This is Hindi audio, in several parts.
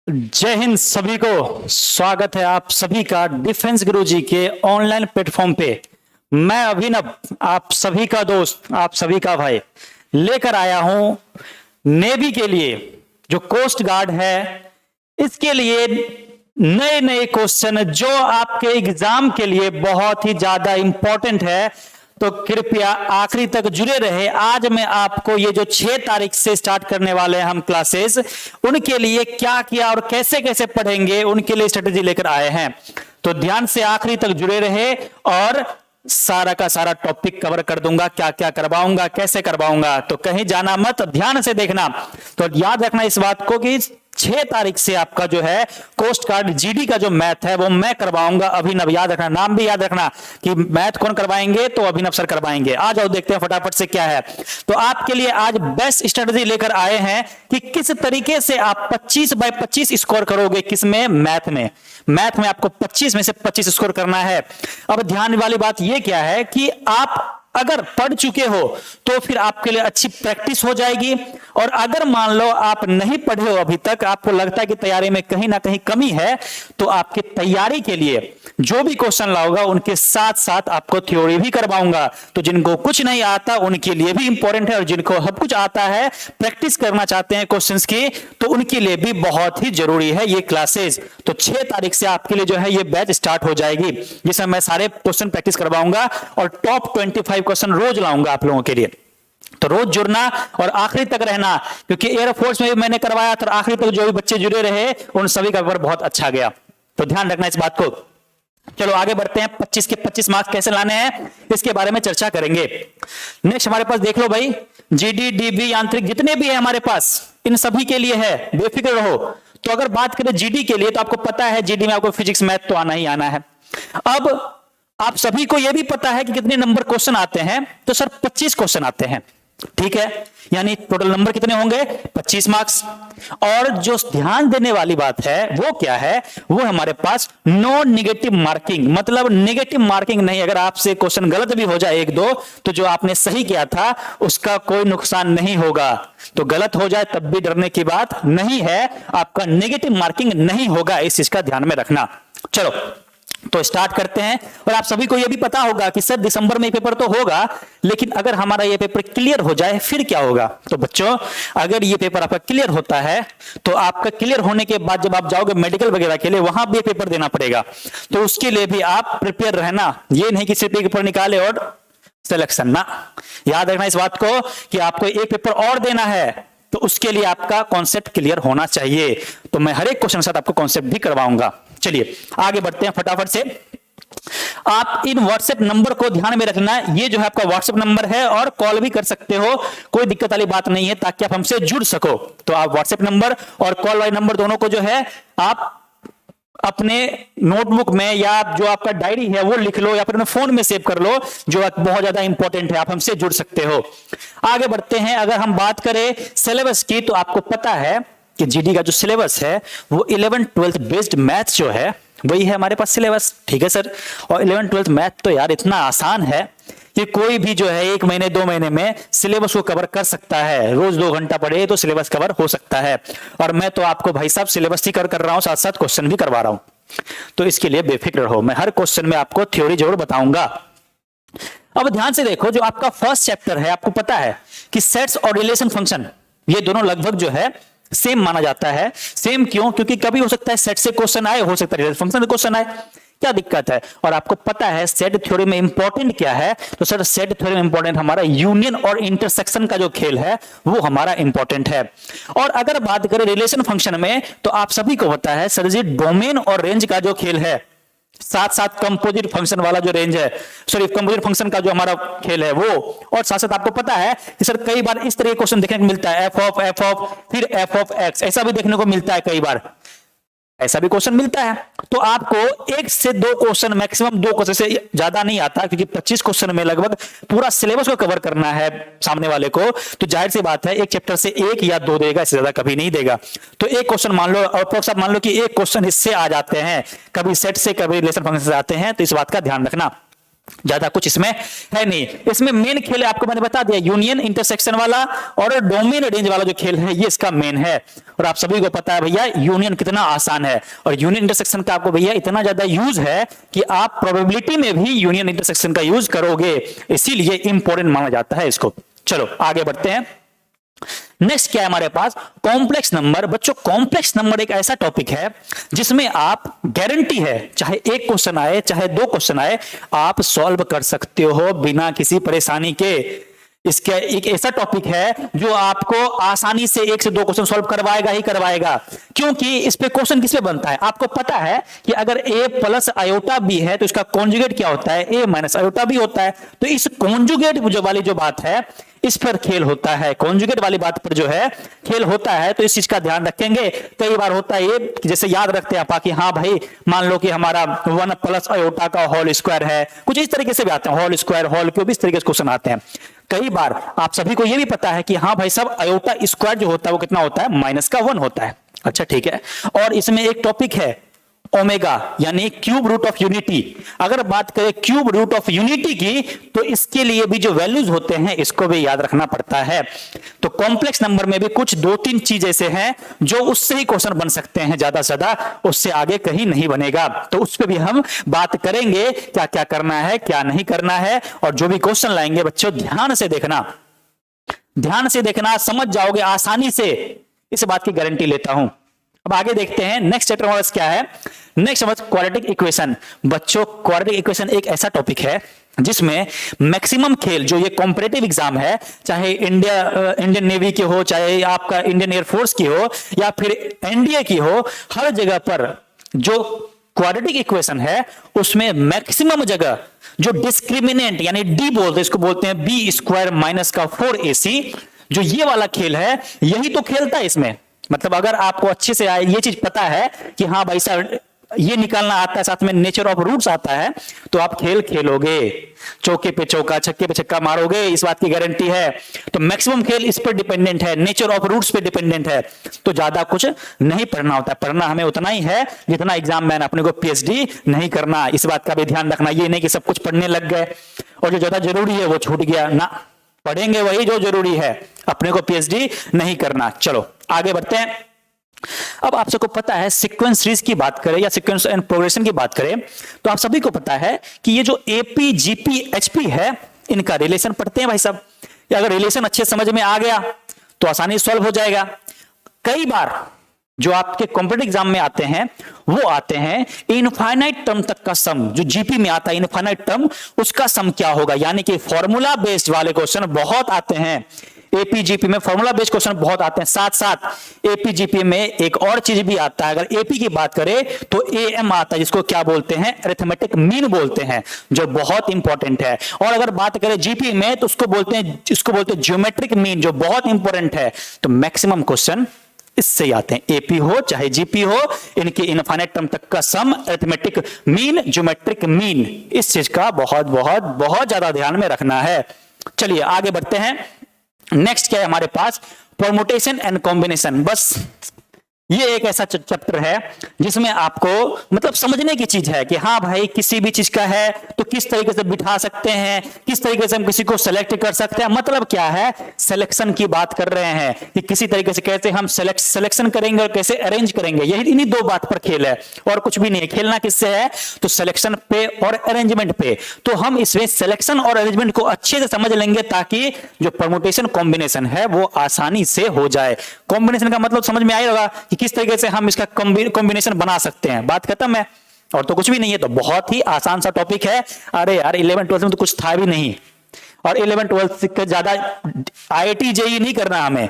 जय हिंद सभी को। स्वागत है आप सभी का डिफेंस गुरुजी के ऑनलाइन प्लेटफॉर्म पे। मैं अभिनव, आप सभी का दोस्त, आप सभी का भाई, लेकर आया हूं नेवी के लिए जो कोस्ट गार्ड है, इसके लिए नए नए क्वेश्चन जो आपके एग्जाम के लिए बहुत ही ज्यादा इंपॉर्टेंट है। तो कृपया आखिरी तक जुड़े रहे। आज मैं आपको ये जो 6 तारीख से स्टार्ट करने वाले हैं हम क्लासेस, उनके लिए क्या किया और कैसे कैसे पढ़ेंगे, उनके लिए स्ट्रेटेजी लेकर आए हैं। तो ध्यान से आखिरी तक जुड़े रहे और सारा का सारा टॉपिक कवर कर दूंगा, क्या क्या करवाऊंगा, कैसे करवाऊंगा। तो कहीं जाना मत, ध्यान से देखना। तो याद रखना इस बात को कि 6 तारीख से आपका जो है कोस्ट गार्ड जीडी का जो मैथ है वो मैं करवाऊंगा। अभिनव, याद रखना, नाम भी याद रखना कि मैथ कौन करवाएंगे, तो अभिनव सर करवाएंगे। आ जाओ देखते हैं फटाफट से क्या है। तो आपके लिए आज बेस्ट स्ट्रेटजी लेकर आए हैं कि किस तरीके से आप 25 बाय 25 स्कोर करोगे। किसमें? मैथ में। मैथ में आपको 25 में से 25 स्कोर करना है। अब ध्यान वाली बात यह क्या है कि आप अगर पढ़ चुके हो तो फिर आपके लिए अच्छी प्रैक्टिस हो जाएगी, और अगर मान लो आप नहीं पढ़े हो अभी तक, आपको लगता है कि तैयारी में कहीं ना कहीं कमी है, तो आपकी तैयारी के लिए जो भी क्वेश्चन लाऊंगा उनके साथ साथ आपको थ्योरी भी करवाऊंगा। तो जिनको कुछ नहीं आता उनके लिए भी इंपॉर्टेंट है, और जिनको सब कुछ आता है, प्रैक्टिस करना चाहते हैं क्वेश्चंस की, तो उनके लिए भी बहुत ही जरूरी है ये क्लासेस। तो 6 तारीख से आपके लिए जो है ये बैच स्टार्ट हो जाएगी, जिसमें मैं सारे क्वेश्चन प्रैक्टिस करवाऊंगा और टॉप 25 क्वेश्चन रोज लाऊंगा आप लोगों के लिए। तो रोज जुड़ना और आखिरी तक रहना, क्योंकि एयरफोर्स में भी मैंने करवाया था, आखिरी तक जो भी बच्चे जुड़े रहे उन सभी का पेपर बहुत अच्छा गया। तो ध्यान रखना इस बात को। चलो आगे बढ़ते हैं। 25 के 25 मार्क्स कैसे लाने हैं इसके बारे में चर्चा करेंगे। नेक्स्ट हमारे पास देख लो भाई, जीडी डीबी यांत्रिक जितने भी है हमारे पास, इन सभी के लिए है, बेफिक्र रहो। तो अगर बात करें जीडी के लिए, तो आपको पता है जीडी में आपको फिजिक्स मैथ तो आना ही आना है। अब आप सभी को यह भी पता है कि कितने नंबर क्वेश्चन आते हैं, तो सर 25 क्वेश्चन आते हैं, ठीक है। यानी टोटल नंबर कितने होंगे? 25 मार्क्स। और जो ध्यान देने वाली बात है वो क्या है, वो हमारे पास नो नेगेटिव मार्किंग, मतलब नेगेटिव मार्किंग नहीं। अगर आपसे क्वेश्चन गलत भी हो जाए एक दो, तो जो आपने सही किया था उसका कोई नुकसान नहीं होगा। तो गलत हो जाए तब भी डरने की बात नहीं है, आपका नेगेटिव मार्किंग नहीं होगा, इस चीज का ध्यान में रखना। चलो तो स्टार्ट करते हैं। और आप सभी को यह भी पता होगा कि सर दिसंबर में पेपर तो होगा, लेकिन अगर हमारा यह पेपर क्लियर हो जाए फिर क्या होगा। तो बच्चों, अगर यह पेपर आपका क्लियर होता है तो आपका क्लियर होने के बाद जब आप जाओगे मेडिकल वगैरह के लिए, वहां भी पेपर देना पड़ेगा। तो उसके लिए भी आप प्रिपेयर रहना। ये नहीं कि सिर्फ एक पेपर निकाले और सिलेक्शन ना। याद रखना इस बात को कि आपको एक पेपर और देना है, तो उसके लिए आपका कॉन्सेप्ट क्लियर होना चाहिए। तो मैं हर एक क्वेश्चन के साथ आपको कॉन्सेप्ट भी करवाऊंगा। चलिए आगे बढ़ते हैं फटाफट से। आप इन व्हाट्सएप नंबर को ध्यान में रखना। ये जो है आपका व्हाट्सएप नंबर है, और कॉल भी कर सकते हो, कोई दिक्कत वाली बात नहीं है, ताकि आप हमसे जुड़ सको। तो आप व्हाट्सएप नंबर और कॉल वाले नंबर दोनों को जो है आप अपने नोटबुक में या जो आपका डायरी है वो लिख लो, या फिर अपने फोन में सेव कर लो, जो बहुत ज्यादा इंपॉर्टेंट है। आप हमसे जुड़ सकते हो। आगे बढ़ते हैं। अगर हम बात करें सिलेबस की, तो आपको पता है कि जीडी का जो सिलेबस है वो 11th 12th बेस्ड मैथ जो है वही है हमारे पास सिलेबस, ठीक है सर। और 11th 12th मैथ तो यार इतना आसान है कि कोई भी जो है 1 महीने 2 महीने में सिलेबस को कवर कर सकता है। रोज 2 घंटा पढ़े तो सिलेबस कवर हो सकता है। और मैं तो आपको भाई साहब सिलेबस ही कवर कर रहा हूं, साथ साथ क्वेश्चन भी करवा रहा हूं। तो इसके लिए बेफिक्र रहो, मैं हर क्वेश्चन में आपको थ्योरी जरूर बताऊंगा। अब ध्यान से देखो, जो आपका फर्स्ट चैप्टर है, आपको पता है कि सेट्स और रिलेशन फंक्शन, ये दोनों लगभग जो है सेम माना जाता है। सेम क्यों? क्योंकि कभी हो सकता है सेट से क्वेश्चन आए, हो सकता है रिलेशन फंक्शन से क्वेश्चन आए, क्या दिक्कत है। और आपको पता है सेट थ्योरी में इंपॉर्टेंट क्या है, तो सर सेट थ्योरी में इंपॉर्टेंट हमारा यूनियन और इंटरसेक्शन का जो खेल है वो हमारा इंपॉर्टेंट है। और अगर बात करें रिलेशन फंक्शन में, तो आप सभी को पता है सर जी डोमेन और रेंज का जो खेल है, साथ साथ कंपोजिट फंक्शन वाला जो रेंज है, सॉरी कंपोजिट फंक्शन का जो हमारा खेल है वो। और साथ साथ आपको पता है कि सर कई बार इस तरह के क्वेश्चन देखने को मिलता है, एफ ऑफ फिर एफ ऑफ एक्स, ऐसा भी देखने को मिलता है, कई बार ऐसा भी क्वेश्चन मिलता है। तो आपको 1 से 2 क्वेश्चन, मैक्सिमम 2 क्वेश्चन से ज्यादा नहीं आता, क्योंकि 25 क्वेश्चन में लगभग पूरा सिलेबस को कवर करना है सामने वाले को। तो जाहिर सी बात है एक चैप्टर से 1 या 2 देगा, इससे ज्यादा कभी नहीं देगा। तो एक क्वेश्चन मान लो, अप्रोक्स मान लो कि एक क्वेश्चन इससे आ जाते हैं, कभी सेट से कभी रिलेशन फंक्शन से आते हैं। तो इस बात का ध्यान रखना। ज्यादा कुछ इसमें है नहीं। इसमें मेन खेल है, आपको मैंने बता दिया, यूनियन इंटरसेक्शन वाला और डोमेन रेंज वाला जो खेल है ये इसका मेन है। और आप सभी को पता है भैया यूनियन कितना आसान है, और यूनियन इंटरसेक्शन का आपको भैया इतना ज्यादा यूज है कि आप प्रोबेबिलिटी में भी यूनियन इंटरसेक्शन का यूज करोगे, इसीलिए इंपॉर्टेंट माना जाता है इसको। चलो आगे बढ़ते हैं। नेक्स्ट क्या है हमारे पास, कॉम्प्लेक्स नंबर। बच्चों कॉम्प्लेक्स नंबर एक ऐसा टॉपिक है जिसमें आप गारंटी है, चाहे एक क्वेश्चन आए चाहे दो क्वेश्चन आए, आप सॉल्व कर सकते हो बिना किसी परेशानी के। इसका एक ऐसा टॉपिक है जो आपको आसानी से एक से दो क्वेश्चन सॉल्व करवाएगा ही करवाएगा, क्योंकि इस पे क्वेश्चन किस पे बनता है, आपको पता है कि अगर a प्लस आयोटा b है तो इसका कॉन्जुगेट क्या होता है, a माइनस आयोटा b होता है। तो इस कॉन्जुगेट जो वाली जो बात है इस पर खेल होता है, कॉन्जुगेट वाली बात पर जो है खेल होता है, तो इस चीज का ध्यान रखेंगे। कई बार होता है ये, जैसे याद रखते हैं आप कि हाँ भाई मान लो कि हमारा 1 प्लस आयोटा का होल स्क्वायर है, कुछ इस तरीके से भी आते हैं, होल स्क्वायर होल क्यूब इस तरीके से क्वेश्चन आते हैं। कई बार आप सभी को यह भी पता है कि हाँ भाई सब आयोटा स्क्वायर जो होता है वो कितना होता है, -1 होता है। अच्छा ठीक है, और इसमें एक टॉपिक है ओमेगा यानी क्यूब रूट ऑफ यूनिटी। अगर बात करें क्यूब रूट ऑफ यूनिटी की तो इसके लिए भी जो वैल्यूज होते हैं इसको भी याद रखना पड़ता है। तो कॉम्प्लेक्स नंबर में भी कुछ 2-3 चीज ऐसे हैं जो उससे ही क्वेश्चन बन सकते हैं, ज्यादा से ज्यादा उससे आगे कहीं नहीं बनेगा। तो उस पर भी हम बात करेंगे, क्या क्या करना है क्या नहीं करना है, और जो भी क्वेश्चन लाएंगे बच्चों ध्यान से देखना, ध्यान से देखना, समझ जाओगे आसानी से, इस बात की गारंटी लेता हूं। अब आगे देखते हैं नेक्स्ट चैप्टर हमारा क्या है। नेक्स्ट हमारा क्वाड्रेटिक इक्वेशन। बच्चों क्वाड्रेटिक इक्वेशन एक ऐसा टॉपिक है जिसमें मैक्सिमम खेल जो ये कॉम्पिटिटिव एग्जाम है, चाहे इंडियन नेवी की हो, चाहे आपका इंडियन एयरफोर्स की हो, या फिर एनडीए की हो, हर जगह पर जो क्वाड्रेटिक इक्वेशन है उसमें मैक्सिमम जगह जो डिस्क्रिमिनेंट यानी डी बोलते हैं, इसको बोलते हैं बी स्क्वायर माइनस का 4ac, जो ये वाला खेल है यही तो खेलता है इसमें। मतलब अगर आपको अच्छे से आए ये चीज पता है कि हाँ भाई साहब ये निकालना आता है, साथ में नेचर ऑफ रूट्स आता है, तो आप खेल खेलोगे, चौके पे चौका छक्के पे छक्का मारोगे, इस बात की गारंटी है। तो मैक्सिमम खेल इस पर डिपेंडेंट है, नेचर ऑफ रूट्स पे डिपेंडेंट है। तो ज्यादा कुछ नहीं पढ़ना होता है, पढ़ना हमें उतना ही है जितना एग्जाम में अपने को पीएचडी नहीं करना, इस बात का भी ध्यान रखना। ये नहीं कि सब कुछ पढ़ने लग गए और जो ज्यादा जरूरी है वो छूट गया ना, पढ़ेंगे वही जो जरूरी है, अपने को पीएचडी नहीं करना। चलो आगे बढ़ते हैं। अब आप सबको पता है सीक्वेंस सीरीज की बात करें या सीक्वेंस एंड प्रोग्रेशन की बात करें तो आप सभी को पता है कि ये जो एपी जीपी एचपी है इनका रिलेशन पढ़ते हैं भाई साहब। अगर रिलेशन अच्छे समझ में आ गया तो आसानी सॉल्व हो जाएगा। कई बार जो आपके कॉम्पिटिटिव एग्जाम में आते हैं वो आते हैं इनफाइनाइट टर्म तक का सम, जो जीपी में आता है इनफाइनाइट टर्म उसका सम क्या होगा, यानी कि फॉर्मूला बेस्ड वाले क्वेश्चन बहुत आते हैं। एपीजीपी में फॉर्मूला बेस्ड क्वेश्चन बहुत आते हैं, साथ साथ एपीजीपी में एक और चीज भी आता है। अगर एपी की बात करें तो एएम आता है, जिसको क्या बोलते हैं, अरिथमेटिक मीन बोलते हैं, जो बहुत इंपॉर्टेंट है। और अगर बात करें जीपी में तो उसको बोलते हैं ज्योमेट्रिक मीन, जो बहुत इंपॉर्टेंट है। तो मैक्सिमम क्वेश्चन इससे आते हैं, एपी हो चाहे जीपी हो, इनके इनफाइनाइट टर्म तक का सम, अरिथमेटिक मीन, ज्योमेट्रिक मीन, इस चीज का बहुत बहुत बहुत ज्यादा ध्यान में रखना है। चलिए आगे बढ़ते हैं। नेक्स्ट क्या है हमारे पास, परमुटेशन एंड कॉम्बिनेशन। बस ये एक ऐसा चैप्टर है जिसमें आपको मतलब समझने की चीज है कि हाँ भाई किसी भी चीज का है तो किस तरीके से बिठा सकते हैं, किस तरीके से हम किसी को सेलेक्ट कर सकते हैं। मतलब क्या है, सिलेक्शन की बात कर रहे हैं कि किसी तरीके से कैसे हम सिलेक्शन करेंगे और कैसे अरेंज करेंगे, यही इन्हीं दो बात पर खेल है और कुछ भी नहीं है। खेलना किससे है, तो सिलेक्शन पे और अरेंजमेंट पे। तो हम इसमें सिलेक्शन और अरेंजमेंट को अच्छे से समझ लेंगे ताकि जो परमुटेशन कॉम्बिनेशन है वो आसानी से हो जाए। कॉम्बिनेशन का मतलब समझ में आएगा कि किस तरीके से हम इसका कॉम्बिनेशन बना सकते हैं, बात खत्म है और तो कुछ भी नहीं है। तो बहुत ही आसान सा टॉपिक है। अरे यार 11-12 में तो कुछ था भी नहीं, और 11-12 से ज्यादा आईआईटी जेईई नहीं करना हमें,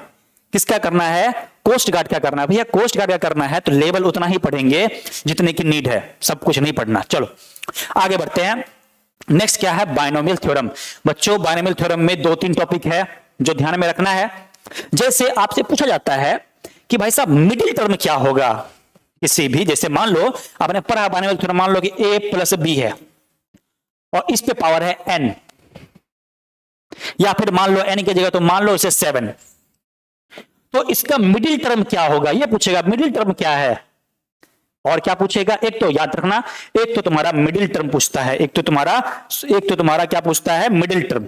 किसका करना है, कोस्ट गार्ड का करना है। भैया कोस्ट गार्ड का करना है तो लेवल उतना ही पढ़ेंगे जितने की नीड है, सब कुछ नहीं पढ़ना। चलो आगे बढ़ते हैं। नेक्स्ट क्या है, बायनोमियल थ्योरम। बच्चों बायनोमियल थ्योरम में 2-3 टॉपिक है जो ध्यान में रखना है। जैसे आपसे पूछा जाता है कि भाई साहब मिडिल टर्म क्या होगा किसी भी, जैसे मान लो आपने पढ़ा बायनोमियल थ्योरम, मान लो कि a प्लस b है और इस पे पावर है n, या फिर मान लो n की जगह तो मान लो इसे 7, तो इसका मिडिल टर्म क्या होगा ये पूछेगा। मिडिल टर्म क्या है, और क्या पूछेगा, एक तो याद रखना, एक तो तुम्हारा मिडिल टर्म पूछता है, एक तो तुम्हारा क्या पूछता है, मिडिल टर्म।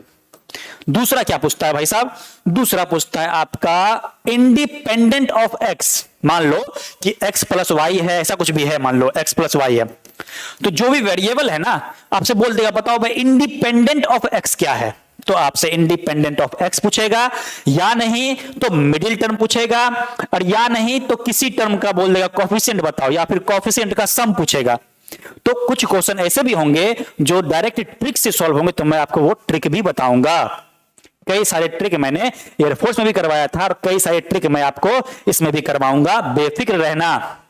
दूसरा क्या पूछता है भाई साहब, दूसरा पूछता है आपका इंडिपेंडेंट ऑफ एक्स। मान लो कि x प्लस वाई है, ऐसा कुछ भी है, मान लो x प्लस वाई है, तो जो भी वेरिएबल है ना, आपसे बोल देगा बताओ भाई इंडिपेंडेंट ऑफ x क्या है, तो आपसे इंडिपेंडेंट ऑफ x पूछेगा, या नहीं तो मिडिल टर्म पूछेगा, और या नहीं तो किसी टर्म का बोल देगा कोफिशिएंट बताओ, या फिर कोफिशिएंट का सम पूछेगा। तो कुछ क्वेश्चन ऐसे भी होंगे जो डायरेक्ट ट्रिक से सॉल्व होंगे, तो मैं आपको वो ट्रिक भी बताऊंगा। कई सारे ट्रिक मैंने एयरफोर्स में भी करवाया था, और कई सारे ट्रिक मैं आपको इसमें भी करवाऊंगा, बेफिक्र रहना।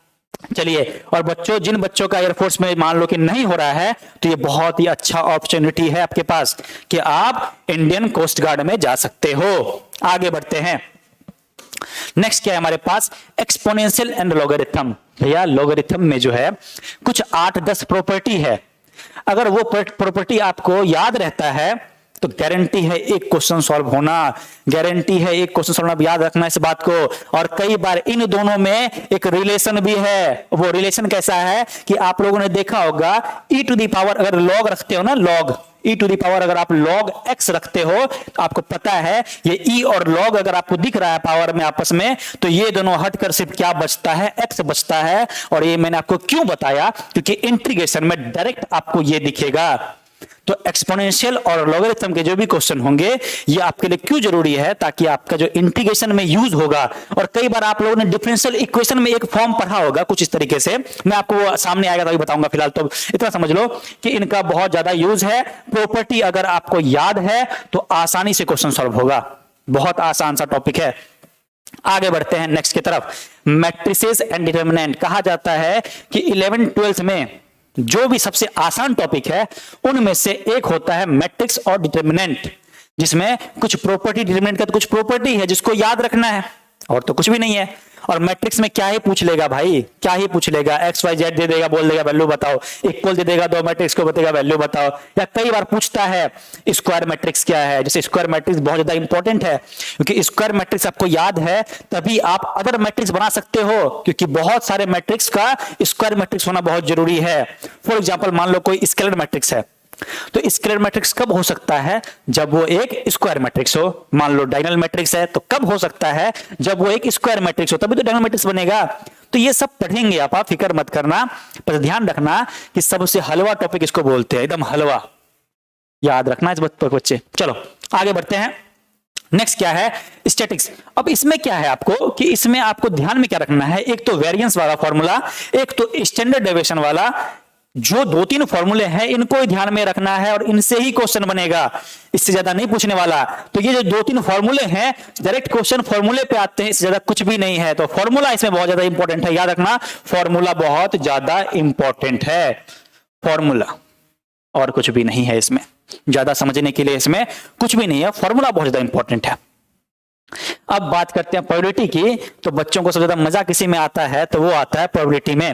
चलिए, और बच्चों, जिन बच्चों का एयरफोर्स में मान लो कि नहीं हो रहा है, तो ये बहुत ही अच्छा अपॉर्चुनिटी है आपके पास कि आप इंडियन कोस्ट गार्ड में जा सकते हो। आगे बढ़ते हैं, नेक्स्ट क्या है हमारे पास, एक्सपोनेंशियल एंड लॉगरिथम। भैया लॉगरिथम में जो है कुछ 8-10 प्रॉपर्टी है, अगर वो प्रॉपर्टी आपको याद रहता है तो गारंटी है एक क्वेश्चन सॉल्व होना, गारंटी है एक क्वेश्चन सॉल्व होना, याद रखना इस बात को। और कई बार इन दोनों में एक रिलेशन भी है। वो रिलेशन कैसा है कि आप लोगों ने देखा होगा e टू दी पावर, अगर लॉग रखते हो ना, log e to the power, अगर आप log x रखते हो तो आपको पता है ये e और log अगर आपको दिख रहा है पावर में आपस में, तो ये दोनों हटकर सिर्फ क्या बचता है, x बचता है। और ये मैंने आपको क्यों बताया, क्योंकि इंटीग्रेशन में डायरेक्ट आपको ये दिखेगा। तो एक्सपोनेंशियल और लॉगरिथम के जो भी क्वेश्चन होंगे ये आपके लिए क्यों जरूरी है, ताकि आपका जो इंटीग्रेशन में यूज होगा। और कई बार आप लोगों ने डिफरेंशियल इक्वेशन में एक फॉर्म पढ़ा होगा कुछ इस तरीके से, मैं आपको वो सामने आएगा तभी बताऊंगा, फिलहाल तो इतना समझ लो कि इनका बहुत ज्यादा यूज है। प्रॉपर्टी अगर आपको याद है तो आसानी से क्वेश्चन सॉल्व होगा, बहुत आसान सा टॉपिक है। आगे बढ़ते हैं नेक्स्ट की तरफ, मैट्रिसेस एंड डिटरमिनेंट। कहा जाता है कि 11th-12th में जो भी सबसे आसान टॉपिक है उनमें से एक होता है मैट्रिक्स और डिटरमिनेंट, जिसमें कुछ प्रॉपर्टी, डिटरमिनेंट का तो कुछ प्रॉपर्टी है जिसको याद रखना है, और तो कुछ भी नहीं है। और मैट्रिक्स में क्या ही पूछ लेगा भाई, क्या ही पूछ लेगा, एक्स वाई जेड दे देगा, बोल देगा वैल्यू बताओ, इक्वल दे देगा, दो मैट्रिक्स को बताएगा वैल्यू बताओ। या कई बार पूछता है स्क्वायर मैट्रिक्स क्या है, जैसे स्क्वायर मैट्रिक्स बहुत ज्यादा इंपॉर्टेंट है, क्योंकि स्क्वायर मैट्रिक्स आपको याद है तभी आप अदर मैट्रिक्स बना सकते हो, क्योंकि बहुत सारे मैट्रिक्स का स्क्वायर मैट्रिक्स होना बहुत जरूरी है। फॉर एग्जाम्पल मान लो कोई स्केलर मैट्रिक्स है, तो स्केलर मैट्रिक्स कब हो सकता है, जब वो एक स्क्वायर मैट्रिक्स हो। मान लो डायगोनल मैट्रिक्स है तो कब हो सकता है, जब वो एक स्क्वायर मैट्रिक्स हो, तभी तो डायगोनल मैट्रिक्स बनेगा। तो ये सब पढ़ेंगे आप फिक्र मत करना, पर ध्यान रखना कि सबसे हलवा टॉपिक इसको बोलते हैं, एकदम हलवा, याद रखना इस बात पर बच्चे। चलो आगे बढ़ते हैं, नेक्स्ट क्या है, स्टैटिक्स। अब इसमें क्या है आपको कि इसमें आपको ध्यान में क्या रखना है, एक तो वेरिएंस वाला फॉर्मूला, एक तो स्टैंडर्ड डेविएशन वाला। जो 2-3 फॉर्मूले हैं इनको ही ध्यान में रखना है और इनसे ही क्वेश्चन बनेगा, इससे ज्यादा नहीं पूछने वाला। तो ये जो 2-3 फॉर्मूले हैं डायरेक्ट क्वेश्चन फॉर्मूले पे आते हैं, इससे ज्यादा कुछ भी नहीं है। तो फॉर्मूला इसमें बहुत ज्यादा इंपॉर्टेंट है, याद रखना फॉर्मूला बहुत ज्यादा इंपॉर्टेंट है, फॉर्मूला, और कुछ भी नहीं है इसमें, ज्यादा समझने के लिए इसमें कुछ भी नहीं है, फॉर्मूला बहुत ज्यादा इंपॉर्टेंट है। अब बात करते हैं प्रोबेबिलिटी की, तो बच्चों को सबसे ज्यादा मजा किसी में आता है तो वो आता है प्रोबेबिलिटी में।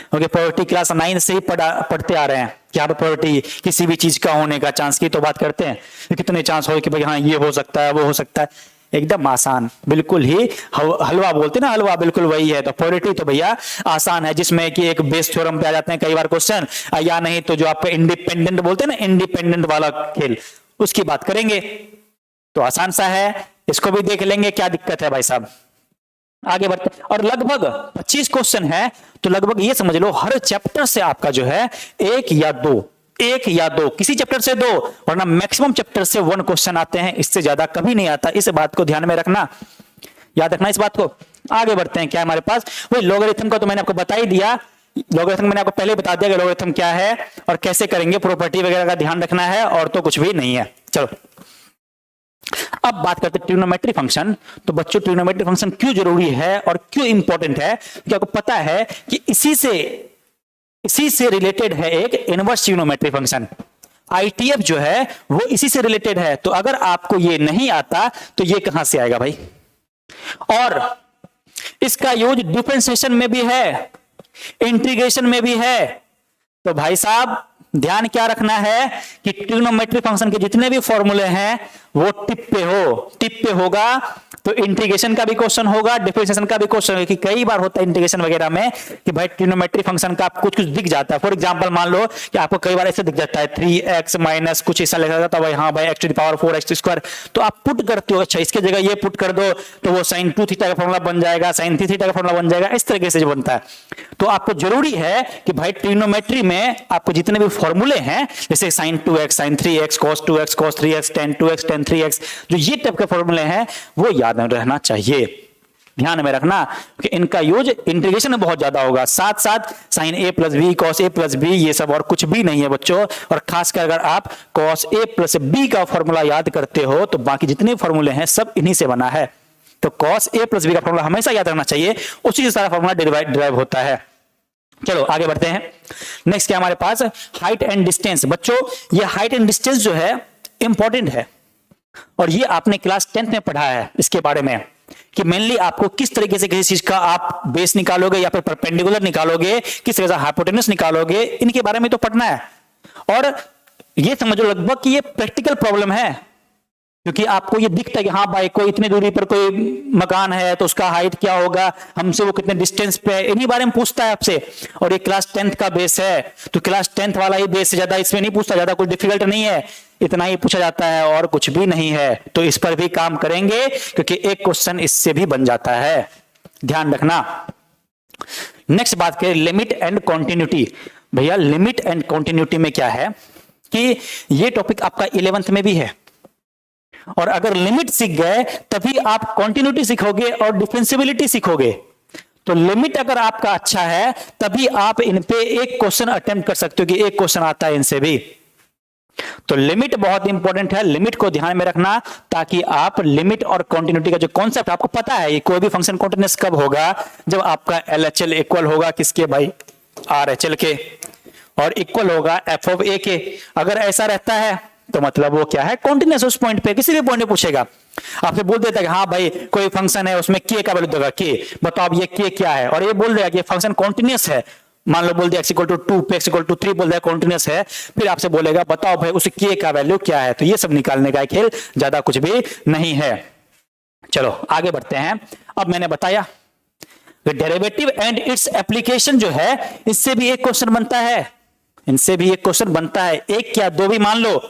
ओके, प्रोबेबिलिटी क्लास 9 से ही पढ़ते आ रहे हैं कि यहाँ पर प्रोबेबिलिटी किसी भी चीज का होने का चांस की तो बात करते हैं, तो कितने चांस हो कि भाई हाँ ये हो सकता है, वो हो सकता है, एकदम आसान, बिल्कुल ही हलवा बोलते ना, हलवा बिल्कुल वही है। तो प्रोबेबिलिटी तो भैया आसान है, जिसमें कि एक बेस थ्योरम पे आ जाते हैं कई बार क्वेश्चन, या नहीं तो जो आपको इंडिपेंडेंट बोलते हैं ना, इंडिपेंडेंट वाला खेल, उसकी बात करेंगे। तो आसान सा है, इसको भी देख लेंगे, क्या दिक्कत है भाई साहब। आगे बढ़ते, और लगभग 25 क्वेश्चन है, तो लगभग ये समझ लो हर चैप्टर से आपका जो है एक या दो, किसी चैप्टर से 2, वरना मैक्सिमम चैप्टर से 1 क्वेश्चन आते हैं, इससे ज्यादा कभी नहीं आता। इस बात को ध्यान में रखना, याद रखना इस बात को। आगे बढ़ते हैं, क्या हमारे पास वही लॉगरिथम का तो मैंने आपको बता ही दिया, लॉगरिथम मैंने आपको पहले बता दिया कि लॉगरिथम क्या है और कैसे करेंगे, प्रॉपर्टी वगैरह का ध्यान रखना है, और तो कुछ भी नहीं है। चलो अब बात करते हैं ट्रिग्नोमेट्री फंक्शन। तो बच्चों ट्रिग्नोमेट्री फंक्शन क्यों जरूरी है और क्यों इंपॉर्टेंट है, क्योंकि आपको पता है कि इसी से रिलेटेड है एक इनवर्स ट्रिग्नोमेट्री फंक्शन। आईटीएफ जो है वो इसी से रिलेटेड है। तो अगर आपको ये नहीं आता तो ये कहां से आएगा भाई। और इसका यूज डिफरेंशिएशन में भी है, इंटीग्रेशन में भी है। तो भाई साहब ध्यान क्या रखना है कि ट्रिग्नोमेट्री फंक्शन के जितने भी फॉर्मूले हैं वो टिप पे होगा, तो इंटीग्रेशन का भी क्वेश्चन होगा, डिफरेंशिएशन का भी क्वेश्चन होगा, कि कई बार होता है इंटीग्रेशन वगैरह में कि भाई ट्रिग्नोमेट्री फंक्शन का कुछ कुछ दिख जाता है। फॉर एग्जांपल मान लो कि आपको कई बार ऐसे दिख जाता है 3x माइनस कुछ ऐसा लिखा जाता है, भाई हाँ भाई x to the power 4x square, तो आप पुट करते हो, अच्छा इसके जगह ये पुट कर दो तो वो sin 2 थीटा का फॉर्मूला बन जाएगा, sin 3 थीटा का फॉर्मूला बन जाएगा, इस तरीके से जो बनता है। तो आपको जरूरी है कि भाई ट्रिग्नोमेट्री में आपको जितने भी फॉर्मूले हैं, जैसे sin 2x, sin 3x, cos 2x, cos 3x, tan 2x, tan 3x, जो ये टाइप के फॉर्मूले हैं वो याद रहना चाहिए, ध्यान में रखना कि इनका यूज इंटीग्रेशन में बहुत ज्यादा होगा। साथ साथ sin a plus B, cos a plus B, ये सब और कुछ भी नहीं है बच्चों। और खासकर अगर आप cos a प्लस बी का फॉर्मूला याद करते हो तो बाकी जितने फॉर्मूले हैं सब इन्हीं से बना है। तो cos a प्लस बी का फॉर्मूला हमेशा याद रखना चाहिए, उसी से सारा फॉर्मूला डिराइव होता है। चलो आगे बढ़ते हैं। नेक्स्ट क्या हमारे पास, हाइट एंड डिस्टेंस। बच्चों ये हाइट एंड डिस्टेंस जो है इंपॉर्टेंट है, और ये आपने क्लास 10th में पढ़ा है इसके बारे में कि मेनली आपको किस तरीके से किसी चीज का आप बेस निकालोगे या फिर परपेंडिकुलर निकालोगे, किस तरह से हाइपोटेन्यूस निकालोगे, इनके बारे में तो पढ़ना है। और ये समझो लगभग कि ये प्रैक्टिकल प्रॉब्लम है, क्योंकि आपको ये दिखता है कि हाँ भाई कोई इतनी दूरी पर कोई मकान है तो उसका हाइट क्या होगा, हमसे वो कितने डिस्टेंस पे है, इन्हीं बारे में पूछता है आपसे। और ये क्लास 10th का बेस है, तो क्लास 10th वाला ही बेस से ज्यादा इसमें नहीं पूछता, ज्यादा कुछ डिफिकल्ट नहीं है, इतना ही पूछा जाता है और कुछ भी नहीं है। तो इस पर भी काम करेंगे क्योंकि एक क्वेश्चन इससे भी बन जाता है, ध्यान रखना। नेक्स्ट बात करें लिमिट एंड कॉन्टिन्यूटी। भैया लिमिट एंड कॉन्टिन्यूटी में क्या है कि ये टॉपिक आपका 11th में भी है, और अगर लिमिट सीख गए तभी आप कंटिन्यूटी सीखोगे और डिफरेंशियबिलिटी सीखोगे। तो लिमिट अगर आपका अच्छा है तभी आप इन पे एक क्वेश्चन अटेम्प्ट कर सकते हो कि एक क्वेश्चन आता है इनसे भी। तो लिमिट बहुत इंपॉर्टेंट है, लिमिट को ध्यान में रखना ताकि आप लिमिट और कंटिन्यूटी का जो कॉन्सेप्ट आपको पता है, ये कोई भी फंक्शन कॉन्टिन्यूअस कब होगा, जब आपका LHL इक्वल होगा किसके भाई, RHL के, और इक्वल होगा f ऑफ a के। अगर ऐसा रहता है तो मतलब वो क्या है, कॉन्टिन्यूअस। उस पॉइंट पे किसी भी पॉइंट पे पूछेगा, आपसे बोल देता है कि हाँ भाई कोई फंक्शन है उसमें k का वैल्यू देगा, k बताओ अब ये k क्या है, और ये बोल देगा कि ये फंक्शन कॉन्टिन्यूअस है, मान लो बोल दिया x = 2 पे x = 3 बोल दिया कॉन्टिन्यूअस है, फिर आपसे बोलेगा बताओ भाई उस k का वैल्यू क्या है। तो ये सब निकालने का खेल, ज्यादा कुछ भी नहीं है। चलो आगे बढ़ते हैं। अब मैंने बताया डेरिवेटिव एंड इट्स एप्लीकेशन जो है, इससे भी एक क्वेश्चन बनता है, इनसे भी एक क्वेश्चन बनता है, एक क्या दो भी मान लो,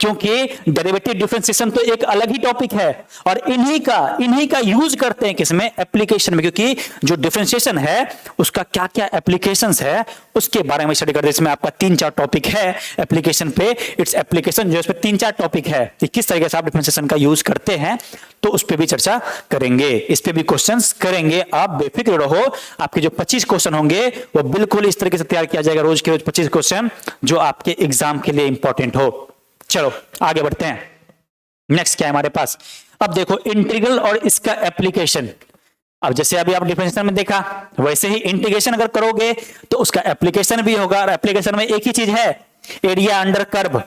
क्योंकि डेरिवेटिव डिफरेंशिएशन तो एक अलग ही टॉपिक है और इन्हीं का यूज करते हैं किसमें, एप्लीकेशन में। क्योंकि जो डिफरेंशिएशन है उसका क्या क्या एप्लीकेशंस है उसके बारे में स्टडी करते हैं। इसमें आपका 3-4 टॉपिक है एप्लीकेशन पे, इट्स एप्लीकेशन जो इस पे 3-4 टॉपिक है कि किस तरीके से आप डिफरेंशिएशन का यूज करते हैं, तो उस पर भी चर्चा करेंगे, इस पे भी क्वेश्चंस करेंगे। आप बेफिक्र रहो, आपके जो 25 क्वेश्चन होंगे वो बिल्कुल इस तरीके से तैयार किया जाएगा, रोज के रोज 25 क्वेश्चन जो आपके एग्जाम के लिए इंपॉर्टेंट हो। चलो आगे बढ़ते हैं। नेक्स्ट क्या है हमारे पास, अब देखो इंटीग्रल और इसका एप्लीकेशन। अब जैसे अभी आप डिफरेंशिएशन में देखा, वैसे ही इंटीग्रेशन अगर करोगे तो उसका एप्लीकेशन भी होगा, और एप्लीकेशन में एक ही चीज है, एरिया अंडर कर्व।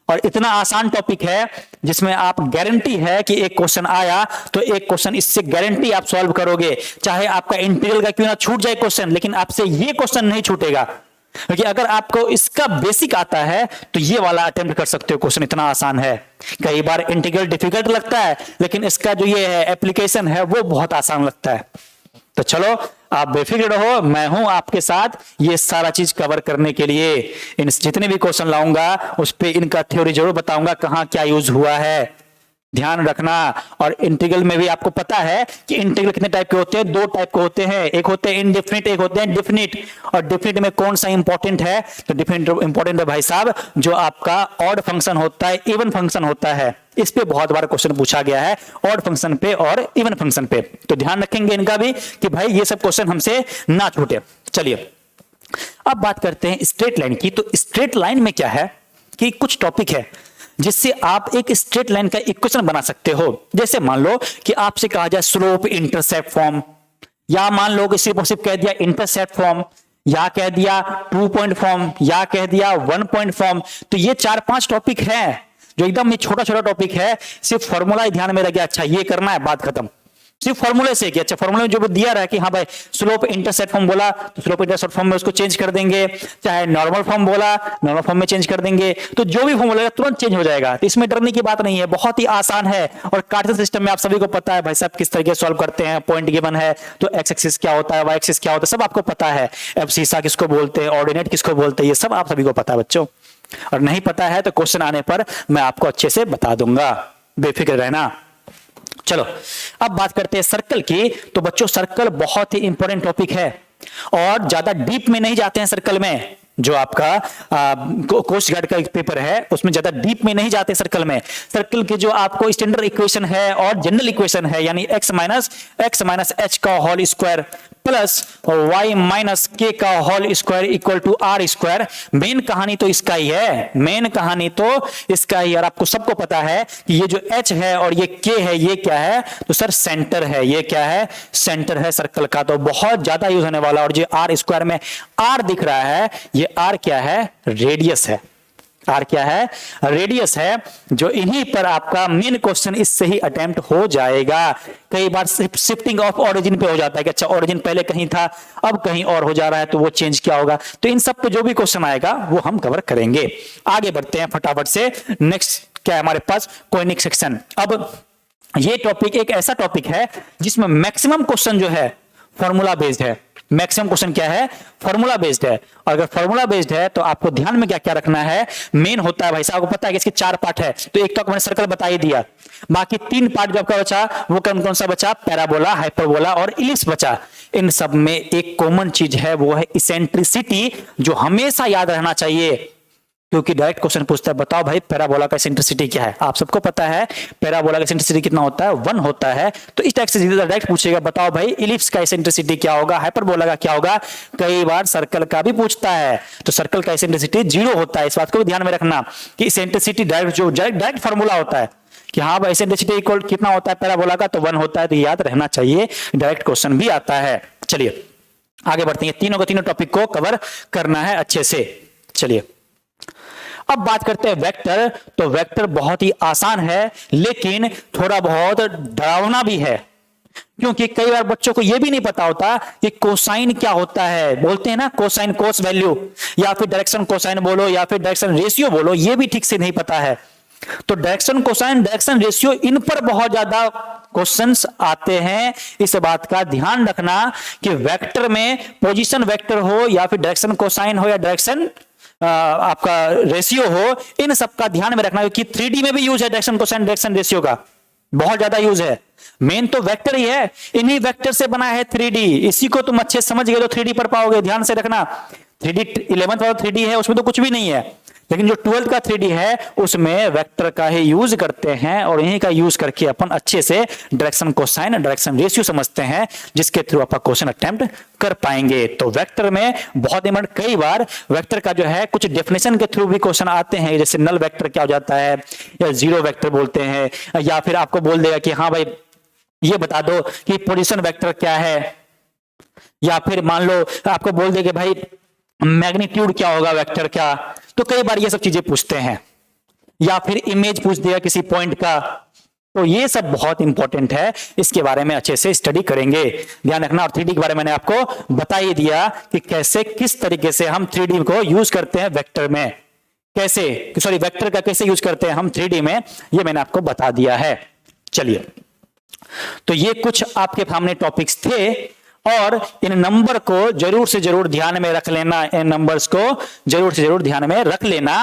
और इतना आसान टॉपिक है जिसमें आप गारंटी है कि एक क्वेश्चन आया तो एक क्वेश्चन इससे गारंटी आप सॉल्व करोगे, चाहे आपका इंटीग्रल का क्यों ना छूट जाए क्वेश्चन, लेकिन आपसे ये क्वेश्चन नहीं छूटेगा। क्योंकि अगर आपको इसका बेसिक आता है तो ये वाला अटेम्प्ट कर सकते हो, क्वेश्चन इतना आसान है। कई बार इंटीग्रल डिफिकल्ट लगता है, लेकिन इसका जो ये है एप्लीकेशन है वो बहुत आसान लगता है। तो चलो आप बेफिक्र रहो, मैं हूं आपके साथ ये सारा चीज कवर करने के लिए। इन जितने भी क्वेश्चन लाऊंगा उस पे इनका थ्योरी जरूर बताऊंगा, कहां क्या यूज हुआ है, ध्यान रखना। और इंटीग्रल में भी आपको पता है कि इंटीग्रल कितने टाइप के होते हैं, 2 टाइप के होते हैं, एक होते हैं इनडेफिनिट, एक होते हैं डेफिनिट। और डेफिनिट में कौन सा इंपॉर्टेंट है, तो डेफिनिट इंपॉर्टेंट है भाई साहब जो आपका ऑड फंक्शन होता है, इवन फंक्शन होता है। इस पे बहुत बार क्वेश्चन पूछा गया है, ऑड फंक्शन पे और इवन फंक्शन पे, तो ध्यान रखेंगे इनका भी कि भाई ये सब क्वेश्चन हमसे ना छूटे। चलिए अब बात करते हैं स्ट्रेट लाइन की। तो स्ट्रेट लाइन में क्या है कि कुछ टॉपिक है जिससे आप एक स्ट्रेट लाइन का इक्वेशन बना सकते हो। जैसे मान लो कि आपसे कहा जाए स्लोप इंटरसेप्ट फॉर्म, या मान लो कि सिर्फ और सिर्फ कह दिया इंटरसेप्ट फॉर्म, या कह दिया 2 पॉइंट फॉर्म, या कह दिया 1 पॉइंट फॉर्म। तो ये 4-5 टॉपिक हैं जो एकदम छोटा छोटा टॉपिक है, सिर्फ फॉर्मूला ही ध्यान में रह गया, अच्छा ये करना है, बात खत्म, सिर्फ फॉर्मूले से कि अच्छा फॉर्मूले में जो भी दिया रहा कि हाँ भाई स्लोप इंटरसेप्ट फॉर्म बोला तो स्लोप इंटरसेप्ट फॉर्म में उसको चेंज कर देंगे, चाहे नॉर्मल फॉर्म बोला नॉर्मल फॉर्म में चेंज कर देंगे, तो जो भी फॉर्म बोलेगा तुरंत चेंज हो जाएगा। तो इसमें डरने की बात नहीं है, बहुत ही आसान है। और कार्टेशियन सिस्टम में आप सभी को पता है भाई साहब किस तरीके से सॉल्व करते हैं। पॉइंट गिवन है तो एक्स एक्सिस क्या होता है, वाई एक्सिस क्या होता है, सब आपको पता है। एब्सिसा किसको बोलते हैं, ऑर्डिनेट किसको बोलते हैं, ये सब आप सभी को पता है बच्चों। और नहीं पता है तो क्वेश्चन आने पर मैं आपको अच्छे से बता दूंगा, बेफिक्र रहना। चलो अब बात करते हैं सर्कल की। तो बच्चों सर्कल बहुत ही इंपॉर्टेंट टॉपिक है और ज्यादा डीप में नहीं जाते हैं सर्कल में। जो आपका कोस्ट गार्ड का एक पेपर है उसमें ज्यादा डीप में नहीं जाते सर्कल में। सर्कल के जो आपको स्टैंडर्ड इक्वेशन है और जनरल इक्वेशन है यानी x माइनस h का whole square plus y minus k का whole square equal to r square, main कहानी तो इसका ही है, मेन कहानी तो इसका ही। और आपको सबको पता है कि ये जो h है और ये k है ये क्या है, तो सर सेंटर है। ये क्या है, सेंटर है सर्कल का। तो बहुत ज्यादा यूज होने वाला। और जो r स्क्वायर में r दिख रहा है ये r क्या है, रेडियस है। r क्या है, रेडियस है। जो इन्हीं पर आपका मेन क्वेश्चन इससे ही अटेम्प्ट हो जाएगा। कई बार शिफ्टिंग ऑफ ओरिजिन पे हो जाता है कि अच्छा ओरिजिन पहले कहीं था अब कहीं और हो जा रहा है तो वो चेंज क्या होगा। तो इन सब पे जो भी क्वेश्चन आएगा वो हम कवर करेंगे। आगे बढ़ते हैं फटाफट से। नेक्स्ट क्या है हमारे पास, कोनिक सेक्शन। अब ये टॉपिक एक ऐसा टॉपिक है जिसमें मैक्सिमम क्वेश्चन जो है फॉर्मूला बेस्ड है। मैक्सिमम क्वेश्चन क्या है, फॉर्मूला बेस्ड है। और अगर फॉर्मूला बेस्ड है तो आपको ध्यान में क्या क्या रखना है, मेन होता है भाई साहब, आपको पता है कि इसके 4 पार्ट है। तो एक तो मैंने सर्कल बता ही दिया, बाकी 3 पार्ट जो आपका बचा वो कौन कौन सा बचा, पैराबोला, हाइपरबोला और इलिप्स बचा। इन सब में एक कॉमन चीज है वो है इसेंट्रिसिटी, जो हमेशा याद रहना चाहिए क्योंकि डायरेक्ट क्वेश्चन पूछता है बताओ भाई पैराबोला का इसेंट्रिसिटी क्या है। आप सबको पता है पैराबोला का इसेंट्रिसिटी कितना होता है, 1 होता है। तो इस टाइप से डायरेक्ट पूछेगा बताओ भाई इलिप्स का इसेंट्रिसिटी क्या होगा, हाइपरबोला का क्या होगा। कई बार सर्कल का भी पूछता है तो सर्कल का इसेंट्रिसिटी 0 होता है। इस बात को भी ध्यान में रखना कि इसेंट्रिसिटी डायरेक्ट फॉर्मूला होता है कि हाँ भाई इसेंट्रिसिटी इक्वल कितना होता है पैराबोला का, तो 1 होता है। तो याद रहना चाहिए, डायरेक्ट क्वेश्चन भी आता है। चलिए आगे बढ़ते हैं, तीनों टॉपिक को कवर करना है अच्छे से। चलिए अब बात करते हैं वेक्टर। तो वेक्टर बहुत ही आसान है लेकिन थोड़ा बहुत डरावना भी है, क्योंकि कई बार बच्चों को यह भी नहीं पता होता कि कोसाइन क्या होता है। बोलते हैं ना कोसाइन कोस वैल्यू, या फिर डायरेक्शन कोसाइन बोलो या फिर डायरेक्शन रेशियो बोलो, यह भी ठीक से नहीं पता है। तो डायरेक्शन कोसाइन, डायरेक्शन रेशियो, इन पर बहुत ज्यादा क्वेश्चंस आते हैं। इस बात का ध्यान रखना कि वेक्टर में पोजीशन वेक्टर हो या फिर डायरेक्शन कोसाइन हो या डायरेक्शन आपका रेशियो हो, इन सब का ध्यान में रखना कि 3D में भी यूज है डायरेक्शन कोसाइन डायरेक्शन रेशियो का, बहुत ज्यादा यूज है। मेन तो वेक्टर ही है, इन्हीं वेक्टर से बना है 3D। इसी को तुम अच्छे समझ गए तो 3D पढ़ पाओगे। ध्यान से रखना 3D 11th वाला 3D है उसमें तो कुछ भी नहीं है, लेकिन जो 12th का 3D है उसमें वेक्टर का ही यूज करते हैं और इन्हीं का यूज करके अपन अच्छे से डायरेक्शन कोसाइन डायरेक्शन रेशियो समझते हैं, जिसके थ्रू अपन क्वेश्चन अटेम्प्ट कर पाएंगे। तो वेक्टर में बहुत इंपॉर्टेंट, कई बार वेक्टर का जो है कुछ डेफिनेशन के थ्रू भी क्वेश्चन आते हैं, जैसे नल वेक्टर क्या हो जाता है या जीरो वेक्टर बोलते हैं, या फिर आपको बोल देगा कि हाँ भाई ये बता दो कि पोजीशन वेक्टर क्या है, या फिर मान लो आपको बोल दे कि भाई मैग्नीट्यूड क्या होगा वेक्टर का। तो कई बार ये सब चीजें पूछते हैं, या फिर इमेज पूछ दिया किसी पॉइंट का। तो ये सब बहुत इंपॉर्टेंट है, इसके बारे में अच्छे से स्टडी करेंगे, ध्यान रखना। और 3D के बारे में मैंने आपको बता ही दिया कि कैसे किस तरीके से हम 3D को यूज करते हैं वेक्टर में, कैसे सॉरी वेक्टर का कैसे यूज करते हैं हम 3D में, ये मैंने आपको बता दिया है। चलिए तो ये कुछ आपके सामने टॉपिक्स थे और इन नंबर को जरूर से जरूर ध्यान में रख लेना, इन नंबर्स को जरूर से जरूर ध्यान में रख लेना।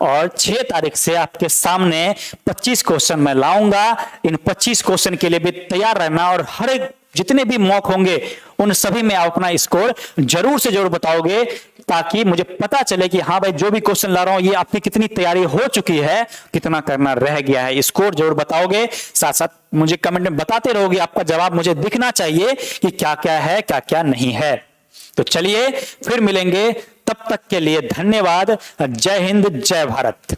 और 6 तारीख से आपके सामने 25 क्वेश्चन मैं लाऊंगा। इन 25 क्वेश्चन के लिए भी तैयार रहना और हर एक जितने भी मॉक होंगे उन सभी में आप अपना स्कोर जरूर से जरूर बताओगे, ताकि मुझे पता चले कि हाँ भाई जो भी क्वेश्चन ला रहा हूं ये आपकी कितनी तैयारी हो चुकी है, कितना करना रह गया है। स्कोर जरूर बताओगे, साथ साथ मुझे कमेंट में बताते रहोगे, आपका जवाब मुझे दिखना चाहिए कि क्या क्या है क्या क्या नहीं है। तो चलिए फिर मिलेंगे, तब तक के लिए धन्यवाद। जय हिंद, जय भारत।